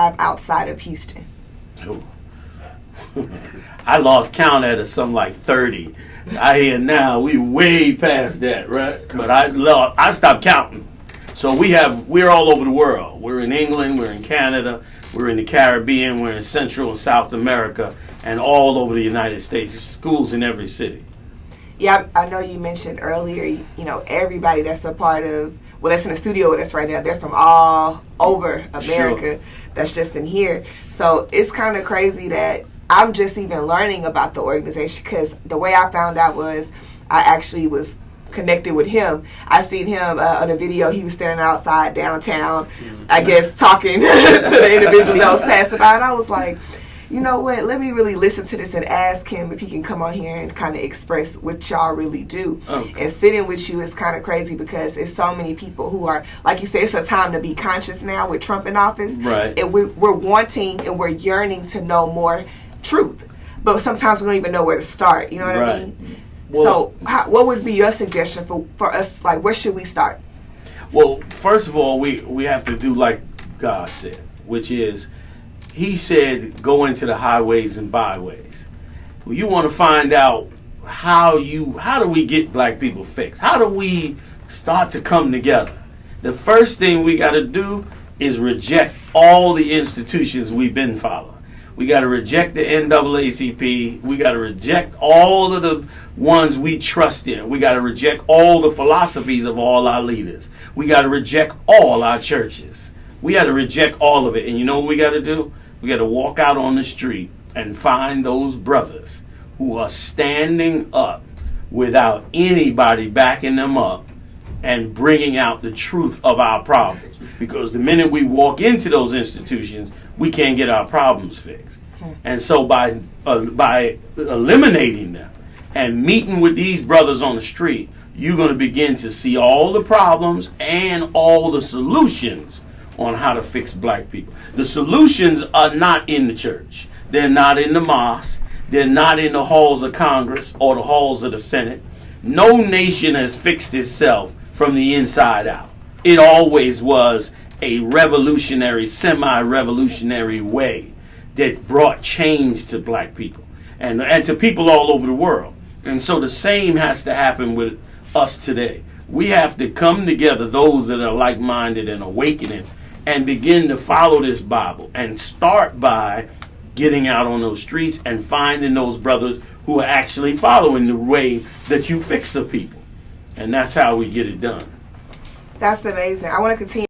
have outside of Houston? Oh. I lost count at something like 30. I hear now we way past that, right? But I stopped counting. So we're all over the world. We're in England, we're in Canada, we're in the Caribbean, we're in Central and South America, and all over the United States. There's schools in every city. Yeah, I know you mentioned earlier, you know, everybody that's a part of, well, that's in the studio with us right now, they're from all over America. Sure. That's just in here. So it's kind of crazy that I'm just even learning about the organization, because the way I found out was I actually was connected with him. I seen him on a video. He was standing outside downtown, I guess, talking to the individuals that was passing by, and I was like, you know what, let me really listen to this and ask him if he can come on here and kind of express what y'all really do. Okay. And sitting with you is kind of crazy, because it's so many people who are, like you said, it's a time to be conscious now with Trump in office. Right. And we're wanting and we're yearning to know more truth. But sometimes we don't even know where to start. You know what I mean? Well, so what would be your suggestion for us? Like, where should we start? Well, first of all, we have to do like God said, which is, he said, go into the highways and byways. Well, you want to find out how do we get black people fixed? How do we start to come together? The first thing we got to do is reject all the institutions we've been following. We got to reject the NAACP. We got to reject all of the ones we trust in. We got to reject all the philosophies of all our leaders. We got to reject all our churches. We got to reject all of it. And you know what we got to do? We got to walk out on the street and find those brothers who are standing up without anybody backing them up and bringing out the truth of our problems. Because the minute we walk into those institutions, we can't get our problems fixed. And so by eliminating them and meeting with these brothers on the street, you're going to begin to see all the problems and all the solutions on how to fix black people. The solutions are not in the church. They're not in the mosque. They're not in the halls of Congress or the halls of the Senate. No nation has fixed itself from the inside out. It always was a revolutionary, semi-revolutionary way that brought change to black people and to people all over the world. And so the same has to happen with us today. We have to come together, those that are like-minded and awakening, and begin to follow this Bible and start by getting out on those streets and finding those brothers who are actually following the way that you fix the people. And that's how we get it done. That's amazing. I want to continue.